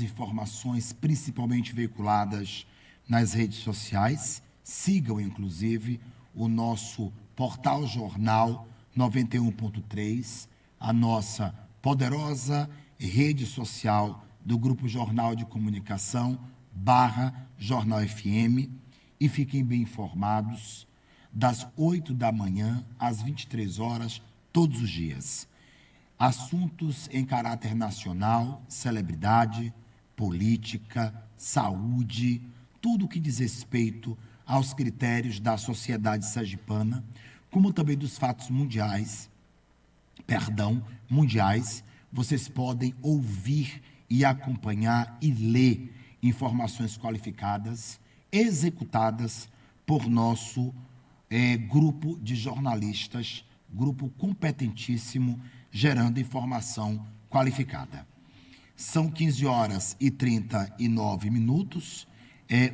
informações, principalmente veiculadas nas redes sociais. Sigam, inclusive, o nosso portal Jornal 91.3, a nossa poderosa rede social do Grupo Jornal de Comunicação /Jornal FM, e fiquem bem informados das 8 da manhã às 23 horas, todos os dias. Assuntos em caráter nacional, celebridade, política, saúde, tudo que diz respeito aos critérios da sociedade sergipana, como também dos fatos mundiais, vocês podem ouvir e acompanhar e ler informações qualificadas, executadas por nosso grupo de jornalistas, grupo competentíssimo, gerando informação qualificada. São 15 horas e 39 minutos.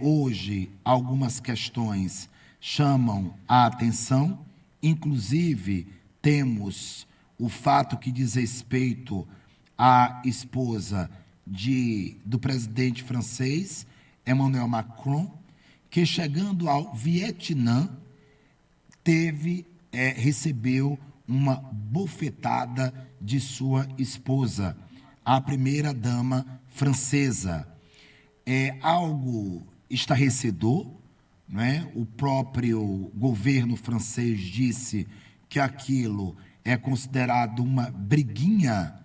Hoje, algumas questões chamam a atenção, inclusive temos o fato que diz respeito à esposa do presidente francês, Emmanuel Macron, que, chegando ao Vietnã, recebeu uma bofetada de sua esposa, a primeira-dama francesa. É algo estarrecedor, não é? O próprio governo francês disse que aquilo é considerado uma briguinha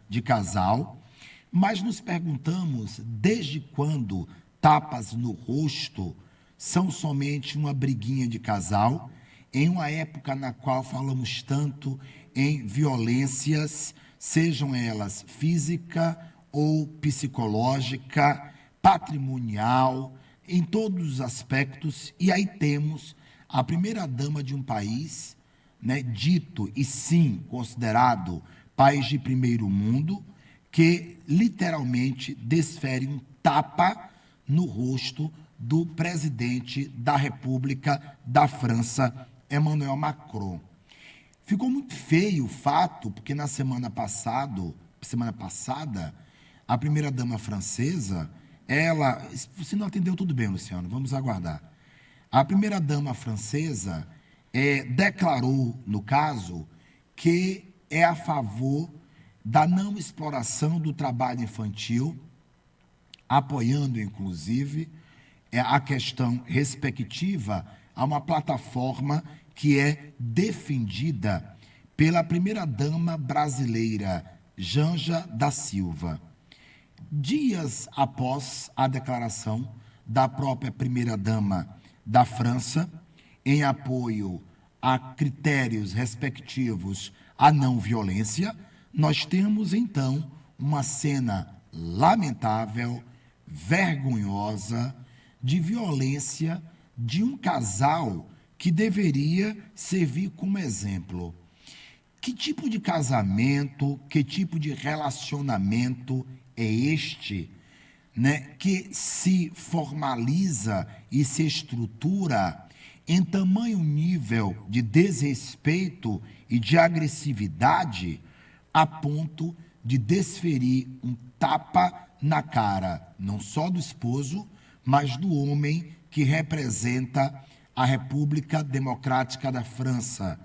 de casal, mas nos perguntamos desde quando tapas no rosto são somente uma briguinha de casal, em uma época na qual falamos tanto em violências, sejam elas física ou psicológica, patrimonial, em todos os aspectos. E aí temos a primeira-dama de um país, né, dito e sim considerado país de primeiro mundo, que literalmente desfere um tapa no rosto do presidente da República da França, Emmanuel Macron. Ficou muito feio o fato, porque na semana passada, a primeira-dama francesa, se não atendeu, tudo bem, Luciano, vamos aguardar. A primeira-dama francesa declarou, no caso, que é a favor da não exploração do trabalho infantil, apoiando, inclusive, a questão respectiva a uma plataforma que é defendida pela primeira-dama brasileira, Janja da Silva. Dias após a declaração da própria primeira-dama da França, em apoio a critérios respectivos à não violência, nós temos, então, uma cena lamentável, vergonhosa, de violência de um casal que deveria servir como exemplo. Que tipo de casamento, que tipo de relacionamento é este, né, que se formaliza e se estrutura em tamanho nível de desrespeito e de agressividade a ponto de desferir um tapa na cara, não só do esposo, mas do homem que representa a República Democrática da França,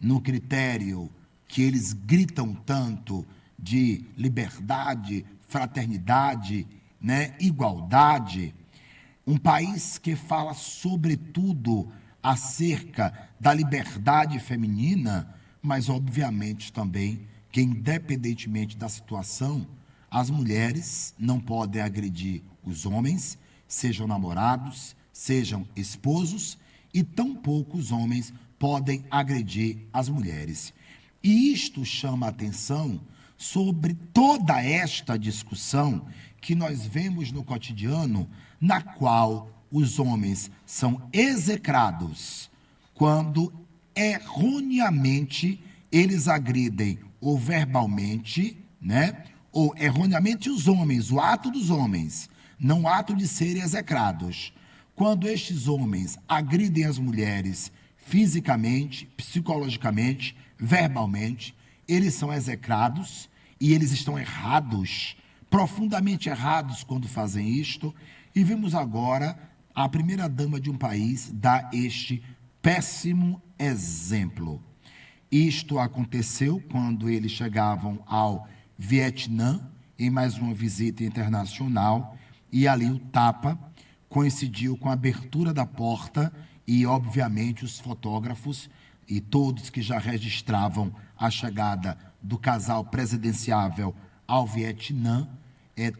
no critério que eles gritam tanto de liberdade, fraternidade, né, igualdade. Um país que fala, sobretudo, acerca da liberdade feminina, mas, obviamente, também que, independentemente da situação, as mulheres não podem agredir os homens, sejam namorados, sejam esposos, e tampouco os homens podem agredir as mulheres. E isto chama a atenção sobre toda esta discussão que nós vemos no cotidiano, na qual os homens são execrados quando erroneamente eles agridem ou verbalmente, né? Ou erroneamente os homens, o ato dos homens, não o ato de serem execrados. Quando estes homens agridem as mulheres fisicamente, psicologicamente, verbalmente, eles são execrados e eles estão errados, profundamente errados quando fazem isto, e vimos agora a primeira-dama de um país dar este péssimo exemplo. Isto aconteceu quando eles chegavam ao Vietnã, em mais uma visita internacional, e ali o tapa coincidiu com a abertura da porta e, obviamente, os fotógrafos e todos que já registravam a chegada do casal presidenciável ao Vietnã,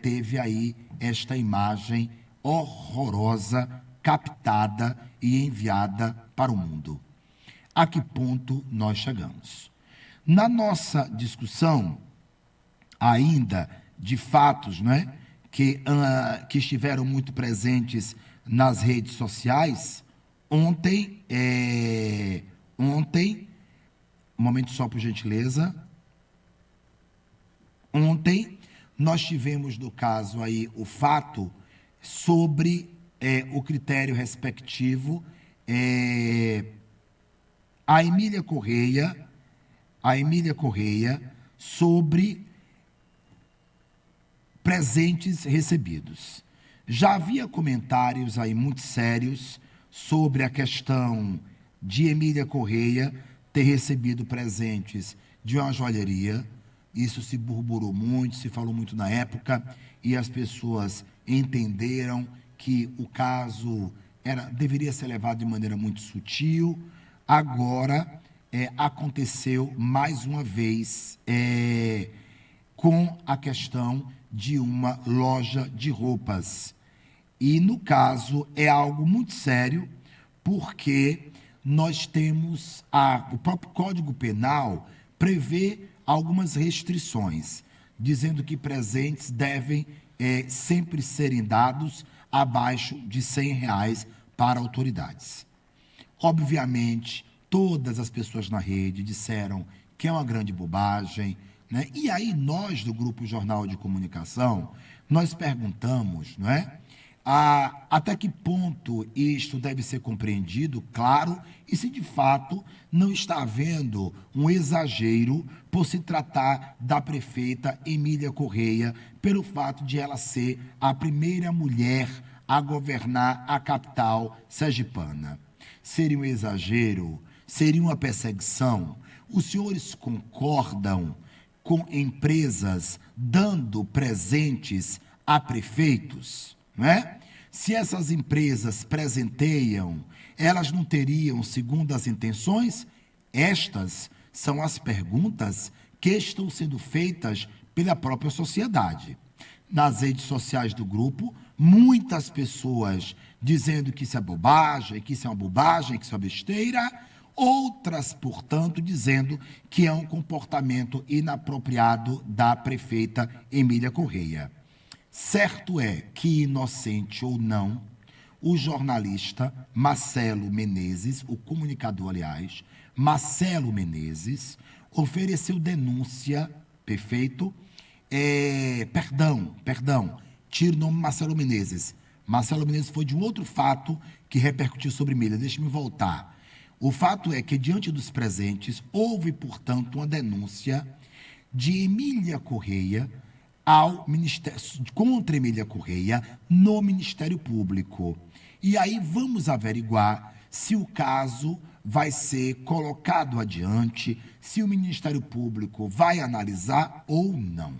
teve aí esta imagem horrorosa captada e enviada para o mundo. A que ponto nós chegamos? Na nossa discussão, ainda de fatos, não é, que estiveram muito presentes nas redes sociais, ontem, um momento só por gentileza, ontem nós tivemos no caso aí o fato sobre o critério respectivo, a Emília Correia sobre presentes recebidos. Já havia comentários aí muito sérios sobre a questão de Emília Correia ter recebido presentes de uma joalheria. Isso se burburou muito, se falou muito na época, e as pessoas entenderam que o caso deveria ser levado de maneira muito sutil. Agora, aconteceu mais uma vez com a questão de uma loja de roupas. E, no caso, é algo muito sério, porque nós temos o próprio Código Penal prevê algumas restrições, dizendo que presentes devem sempre serem dados abaixo de R$100 para autoridades. Obviamente, todas as pessoas na rede disseram que é uma grande bobagem, né? E aí nós, do Grupo Jornal de Comunicação, nós perguntamos, não é? Até que ponto isto deve ser compreendido, claro, e se de fato não está havendo um exagero por se tratar da prefeita Emília Correia, pelo fato de ela ser a primeira mulher a governar a capital sergipana. Seria um exagero? Seria uma perseguição? Os senhores concordam com empresas dando presentes a prefeitos? Não é? Se essas empresas presenteiam, elas não teriam, segundo as intenções? Estas são as perguntas que estão sendo feitas pela própria sociedade. Nas redes sociais do grupo, muitas pessoas dizendo que isso é bobagem, que isso é uma bobagem, que isso é besteira, outras, portanto, dizendo que é um comportamento inapropriado da prefeita Emília Correia. Certo é que, inocente ou não, o jornalista Marcelo Menezes, o comunicador, aliás, Marcelo Menezes, ofereceu denúncia, perfeito, tira o nome Marcelo Menezes. Marcelo Menezes foi de um outro fato que repercutiu sobre Emília. Deixe-me voltar. O fato é que, diante dos presentes, houve, portanto, uma denúncia de Emília Correia contra Emília Correia no Ministério Público. E aí vamos averiguar se o caso vai ser colocado adiante, se o Ministério Público vai analisar ou não.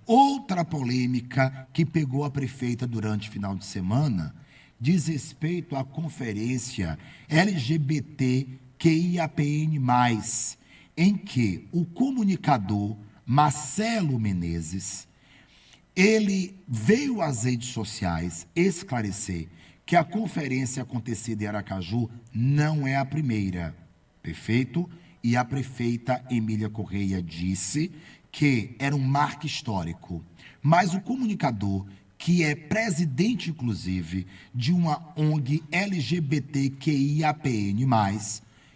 Outra polêmica que pegou a prefeita durante o final de semana diz respeito à conferência LGBTQIAPN+, em que o comunicador Marcelo Menezes, ele veio às redes sociais esclarecer que a conferência acontecida em Aracaju não é a primeira, perfeito? E a prefeita Emília Correia disse que era um marco histórico, mas o comunicador, que é presidente, inclusive, de uma ONG LGBTQIAPN+,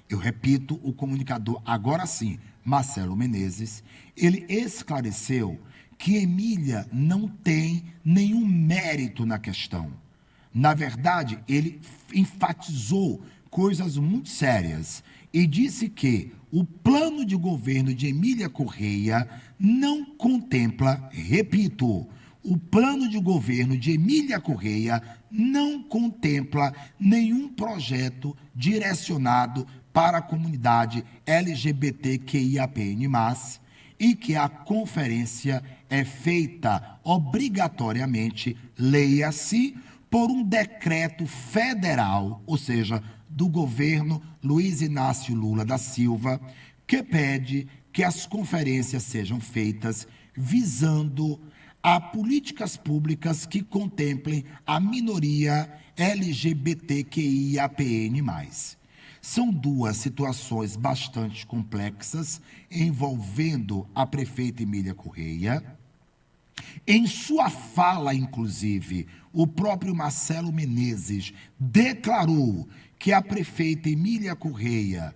eu repito, o comunicador, agora sim, Marcelo Menezes, ele esclareceu que Emília não tem nenhum mérito na questão. Na verdade, ele enfatizou coisas muito sérias e disse que o plano de governo de Emília Correia não contempla, repito, o plano de governo de Emília Correia não contempla nenhum projeto direcionado para a comunidade LGBTQIAPN+, e que a conferência é feita obrigatoriamente, leia-se, por um decreto federal, ou seja, do governo Luiz Inácio Lula da Silva, que pede que as conferências sejam feitas visando a políticas públicas que contemplem a minoria LGBTQIAPN+. São duas situações bastante complexas envolvendo a prefeita Emília Correia. Em sua fala, inclusive, o próprio Marcelo Menezes declarou que a prefeita Emília Correia,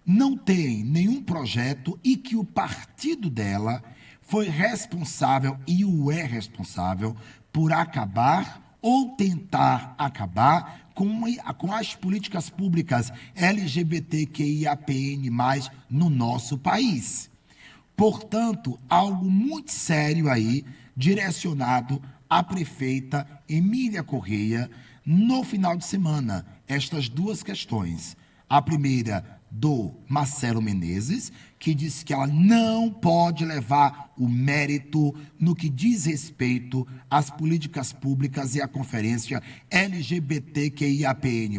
não tem nenhum projeto e que o partido dela foi responsável e o é responsável por acabar ou tentar acabar com as políticas públicas LGBTQIAPN+, no nosso país. Portanto, algo muito sério aí, direcionado à prefeita Emília Correia, no final de semana. Estas duas questões. A primeira, do Marcelo Menezes, que disse que ela não pode levar o mérito no que diz respeito às políticas públicas e à conferência LGBTQIAPN+,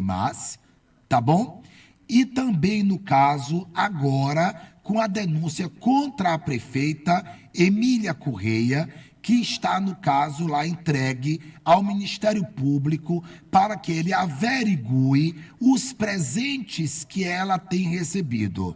tá bom? E também, no caso, agora, com a denúncia contra a prefeita Emília Correia, que está, no caso, lá entregue ao Ministério Público para que ele averigue os presentes que ela tem recebido.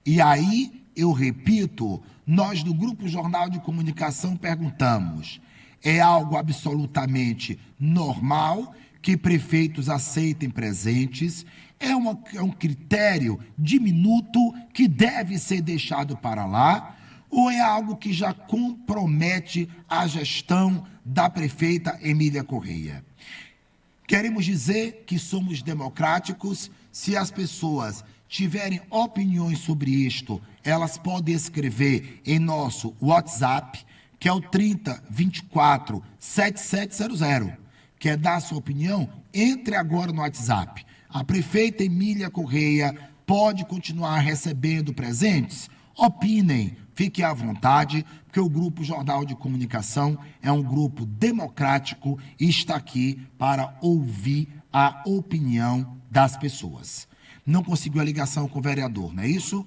E aí, eu repito, nós do Grupo Jornal de Comunicação perguntamos: é algo absolutamente normal que prefeitos aceitem presentes? É um critério diminuto que deve ser deixado para lá? Ou é algo que já compromete a gestão da prefeita Emília Correia? Queremos dizer que somos democráticos. Se as pessoas tiverem opiniões sobre isto, elas podem escrever em nosso WhatsApp, que é o 3024 7700. Quer dar sua opinião? Entre agora no WhatsApp. A prefeita Emília Correia pode continuar recebendo presentes? Opinem, fiquem à vontade, porque o Grupo Jornal de Comunicação é um grupo democrático e está aqui para ouvir a opinião das pessoas. Não conseguiu a ligação com o vereador, não é isso?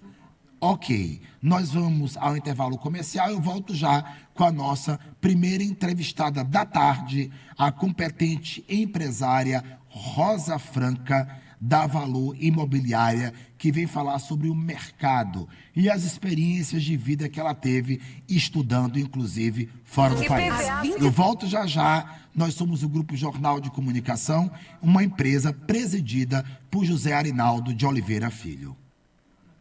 Ok, nós vamos ao intervalo comercial. Eu volto já com a nossa primeira entrevistada da tarde, a competente empresária Rosa Franca, da Valor Imobiliária, que vem falar sobre o mercado e as experiências de vida que ela teve estudando, inclusive, fora do país. Eu volto já já. Nós somos o Grupo Jornal de Comunicação, uma empresa presidida por José Arinaldo de Oliveira Filho.